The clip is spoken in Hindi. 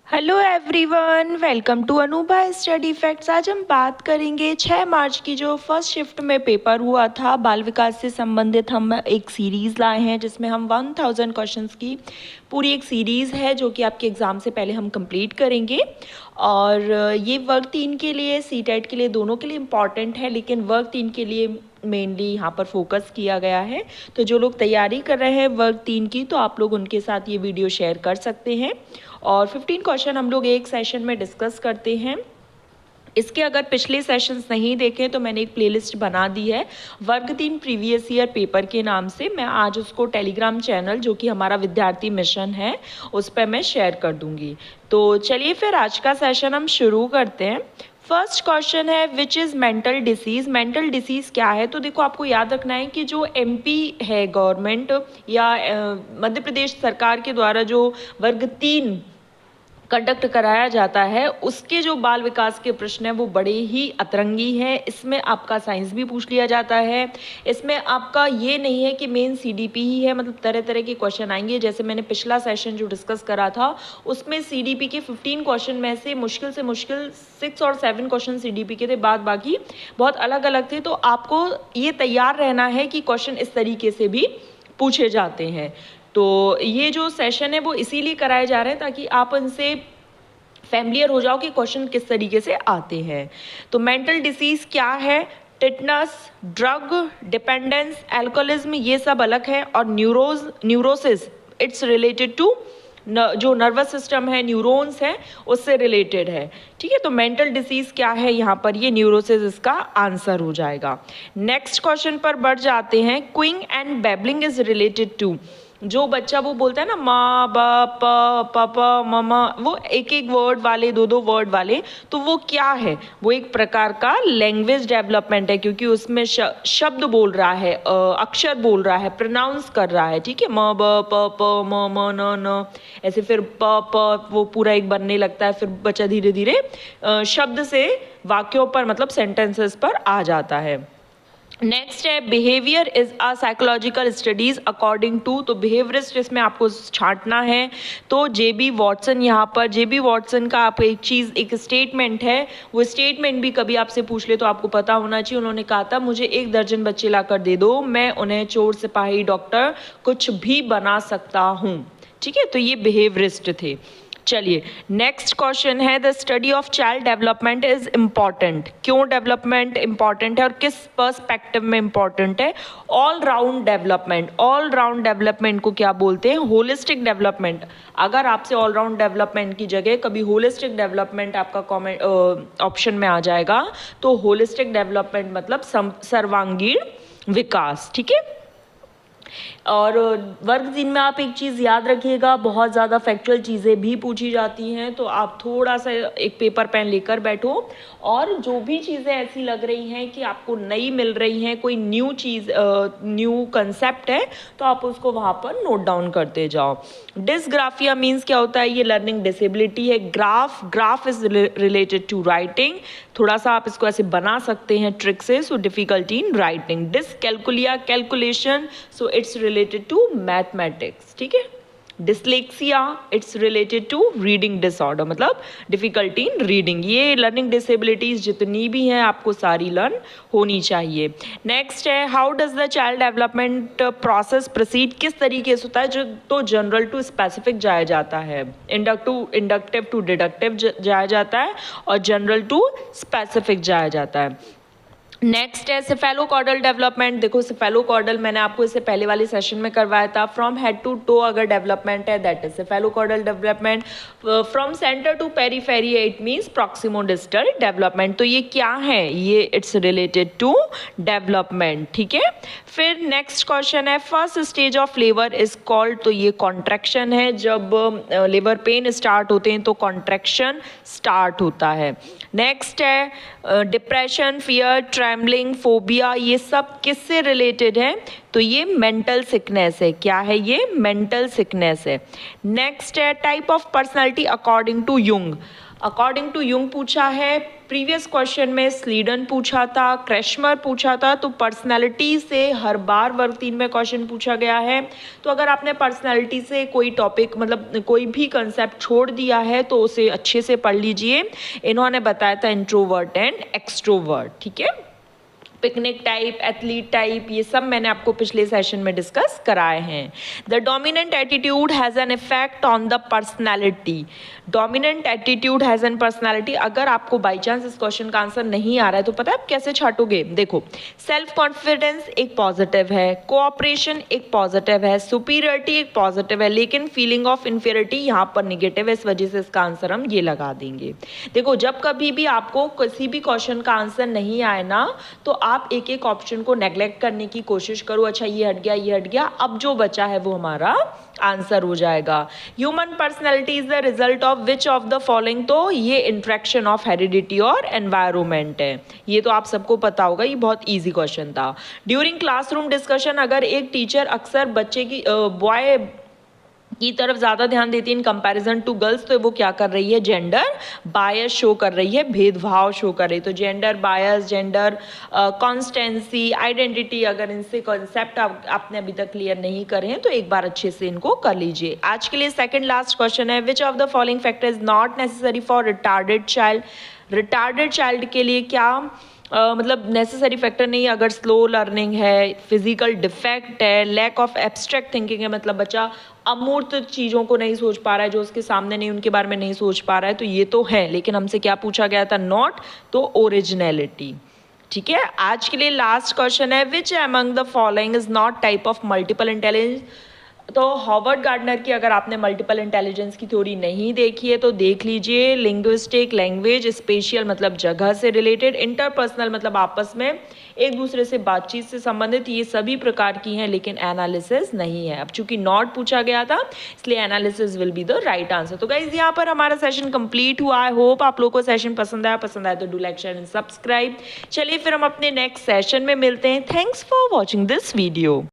Hello everyone, welcome to Anubha study facts. आज हम बात करेंगे 6 मार्च की जो फर्स्ट शिफ्ट में पेपर हुआ था बाल विकास से संबंधित। हम एक सीरीज़ लाए हैं जिसमें हम 1000 क्वेश्चंस की पूरी एक सीरीज़ है जो कि आपके एग्ज़ाम से पहले हम कंप्लीट करेंगे। और ये वर्ग 3 के लिए, सी टेट के लिए, दोनों के लिए इम्पॉर्टेंट है, लेकिन वर्ग 3 के लिए मेनली यहाँ पर फोकस किया गया है। तो जो लोग तैयारी कर रहे हैं वर्ग 3 की, तो आप लोग उनके साथ ये वीडियो शेयर कर सकते हैं। और 15 क्वेश्चन हम लोग एक सेशन में डिस्कस करते हैं। इसके अगर पिछले सेशंस नहीं देखें तो मैंने एक प्लेलिस्ट बना दी है वर्ग 3 प्रीवियस ईयर पेपर के नाम से। मैं आज उसको टेलीग्राम चैनल, जो कि हमारा विद्यार्थी मिशन है, उस पर मैं शेयर कर दूंगी। तो चलिए फिर आज का सेशन हम शुरू करते हैं। फर्स्ट क्वेश्चन है which is mental disease. Mental disease क्या है? तो देखो, आपको याद रखना है कि जो एमपी है गवर्नमेंट या मध्य प्रदेश सरकार के द्वारा जो वर्ग 3 कंडक्ट कराया जाता है, उसके जो बाल विकास के प्रश्न हैं वो बड़े ही अतरंगी हैं। इसमें आपका साइंस भी पूछ लिया जाता है। इसमें आपका ये नहीं है कि मेन सीडीपी ही है, मतलब तरह तरह के क्वेश्चन आएंगे। जैसे मैंने पिछला सेशन जो डिस्कस करा था उसमें सीडीपी के 15 क्वेश्चन में से मुश्किल 6 और 7 क्वेश्चन सीडीपी के थे, बाद बाकी बहुत अलग अलग थे। तो आपको ये तैयार रहना है कि क्वेश्चन इस तरीके से भी पूछे जाते हैं। तो ये जो सेशन है वो इसीलिए कराए जा रहे हैं ताकि आप इनसे फैमिलियर हो जाओ कि क्वेश्चन किस तरीके से आते हैं। तो मेंटल डिसीज क्या है? टिटनस, ड्रग डिपेंडेंस, एल्कोहलिज्म, ये सब अलग है। और न्यूरोसिस इट्स रिलेटेड टू जो नर्वस सिस्टम है, न्यूरॉन्स है, उससे रिलेटेड है। ठीक है, तो मेंटल डिसीज क्या है यहाँ पर? ये न्यूरोसिस इसका आंसर हो जाएगा। नेक्स्ट क्वेश्चन पर बढ़ जाते हैं। Cooing and babbling is related to, जो बच्चा वो बोलता है ना माँ बाप पापा ममा, वो एक एक वर्ड वाले, दो वर्ड वाले, तो वो क्या है? वो एक प्रकार का लैंग्वेज डेवलपमेंट है, क्योंकि उसमें शब्द बोल रहा है, अक्षर बोल रहा है, प्रोनाउंस कर रहा है। ठीक है, म ब प प म म न न, ऐसे फिर प प वो पूरा एक बनने लगता है। फिर बच्चा धीरे धीरे शब्द से वाक्यों पर, मतलब सेंटेंसेस पर आ जाता है। नेक्स्ट है behaviour is a psychological studies according to. तो बिहेवियरिस्ट इसमें आपको छांटना है। तो जेबी वॉटसन, यहाँ पर जेबी वॉटसन का आप एक चीज़, एक स्टेटमेंट है, वो स्टेटमेंट भी कभी आपसे पूछ ले तो आपको पता होना चाहिए। उन्होंने कहा था मुझे 1 दर्जन बच्चे लाकर दे दो, मैं उन्हें चोर सिपाही डॉक्टर कुछ भी बना सकता हूँ। ठीक है, तो ये बिहेवियरिस्ट थे। चलिए नेक्स्ट क्वेश्चन है the study of child development is important. क्यों डेवलपमेंट इम्पॉर्टेंट है और किस पर्सपेक्टिव में इम्पॉर्टेंट है? All round development. All round development को क्या बोलते हैं? Holistic development. अगर आपसे ऑल राउंड डेवलपमेंट की जगह कभी होलिस्टिक डेवलपमेंट आपका कॉमेंट ऑप्शन में आ जाएगा, तो होलिस्टिक डेवलपमेंट मतलब सर्वांगीण विकास। ठीक है, और वर्ग 3 में आप एक चीज़ याद रखिएगा, बहुत ज़्यादा फैक्चुअल चीज़ें भी पूछी जाती हैं, तो आप थोड़ा सा एक पेपर पेन लेकर बैठो और जो भी चीज़ें ऐसी लग रही हैं कि आपको नई मिल रही हैं, कोई न्यू चीज़, न्यू कंसेप्ट है, तो आप उसको वहाँ पर नोट डाउन करते जाओ। डिसग्राफिया मीन्स क्या होता है? ये लर्निंग डिसेबिलिटी है। Graph is related to writing. थोड़ा सा आप इसको ऐसे बना सकते हैं ट्रिक से। So difficulty in writing. Dyscalculia, calculation, so it's related to mathematics. ठीक है, dyslexia it's related to reading disorder, मतलब डिफिकल्टी इन रीडिंग। ये लर्निंग डिसेबिलिटीज जितनी भी हैं आपको सारी लर्न होनी चाहिए। नेक्स्ट है how does the child development process proceed. किस तरीके से होता है? जो तो जनरल टू स्पेसिफिक जाया जाता है, इंडक्टिव टू डिडक्टिव जाया जाता है, और जनरल टू स्पेसिफिक जाया जाता है। नेक्स्ट है सेफेलोकॉर्डल डेवलपमेंट। देखो सेफेलोकॉर्डल मैंने आपको इससे पहले वाले सेशन में करवाया था। फ्रॉम हेड टू टो अगर डेवलपमेंट है that is cephalocaudal development. From centre to periphery it means proximodistal development. तो ये क्या है? ये इट्स रिलेटेड टू डेवलपमेंट। ठीक है, फिर नेक्स्ट क्वेश्चन है first stage of labour is called. तो ये कॉन्ट्रैक्शन है। जब लेबर पेन स्टार्ट होते हैं तो कॉन्ट्रैक्शन स्टार्ट होता है। नेक्स्ट है डिप्रेशन, फियर, ट्रैम्बलिंग, फोबिया, ये सब किससे रिलेटेड है? तो ये मेंटल सिकनेस है। क्या है ये? मेंटल सिकनेस है। नेक्स्ट है type of personality according to Jung. According to Jung पूछा है। प्रीवियस क्वेश्चन में स्लीडन पूछा था, क्रेशमर पूछा था, तो पर्सनैलिटी से हर बार वर्ग 3 में क्वेश्चन पूछा गया है। तो अगर आपने पर्सनैलिटी से कोई टॉपिक मतलब कोई भी कंसेप्ट छोड़ दिया है तो उसे अच्छे से पढ़ लीजिए। इन्होंने बताया था इंट्रोवर्ट एंड एक्सट्रोवर्ट, ठीक है। पिकनिक टाइप, एथलीट टाइप, ये सब मैंने आपको पिछले सेशन में डिस्कस कराए हैं। The dominant attitude has an effect on the personality. Dominant attitude has an personality. अगर आपको बाई चांस इस क्वेश्चन का आंसर नहीं आ रहा है तो पता है आप कैसे छाटोगे? देखो, सेल्फ कॉन्फिडेंस एक पॉजिटिव है, कोऑपरेशन एक पॉजिटिव है, सुपीरियरिटी एक पॉजिटिव है, लेकिन फीलिंग ऑफ इन्फीरियरिटी यहाँ पर निगेटिव है, इस वजह से इसका आंसर हम ये लगा देंगे। देखो, जब कभी भी आपको किसी भी क्वेश्चन का आंसर नहीं आए ना, तो आप एक एक ऑप्शन को नेग्लेक्ट करने की कोशिश करो। अच्छा, ये हट गया, ये हट गया, अब जो बचा है वो हमारा आंसर हो जाएगा। Human personality is the result of which of the following? तो ये इंट्रैक्शन ऑफ हेरिडिटी और एनवायरमेंट है। ये तो आप सबको पता होगा, ये बहुत इजी क्वेश्चन था। ड्यूरिंग क्लासरूम डिस्कशन, अगर एक टीचर अक्सर बच्चे की बॉय की तरफ ज़्यादा ध्यान देती है इन कंपैरिजन टू गर्ल्स, तो वो क्या कर रही है? जेंडर बायस शो कर रही है, भेदभाव शो कर रही है। तो gender bias, gender constituency, identity, अगर इनसे कॉन्सेप्ट आपने अभी तक क्लियर नहीं करे हैं तो एक बार अच्छे से इनको कर लीजिए। आज के लिए सेकंड लास्ट क्वेश्चन है, which of the following factor is not necessary for retarded child? Retarded child के लिए क्या मतलब नेसेसरी फैक्टर नहीं? अगर स्लो लर्निंग है, फिजिकल डिफेक्ट है, लैक ऑफ एब्स्ट्रैक्ट थिंकिंग है, मतलब बच्चा अमूर्त चीज़ों को नहीं सोच पा रहा है, जो उसके सामने नहीं उनके बारे में नहीं सोच पा रहा है, तो ये तो है। लेकिन हमसे क्या पूछा गया था? नॉट, तो ओरिजिनलिटी, ठीक है। आज के लिए लास्ट क्वेश्चन है, which among the following is not type of multiple intelligence? तो हॉवर्ड गार्डनर की अगर आपने मल्टीपल इंटेलिजेंस की थ्योरी नहीं देखी है तो देख लीजिए। लिंग्विस्टिक, लैंग्वेज, स्पेशियल मतलब जगह से रिलेटेड, इंटरपर्सनल मतलब आपस में एक दूसरे से बातचीत से संबंधित, ये सभी प्रकार की हैं, लेकिन एनालिसिस नहीं है। अब चूंकि नॉट पूछा गया था इसलिए analysis will be the right answer. तो गाइज यहाँ पर हमारा सेशन कंप्लीट हुआ। आई होप आप लोगों को सेशन पसंद आया तो do like, share and subscribe. चलिए फिर हम अपने नेक्स्ट सेशन में मिलते हैं। Thanks for watching this video.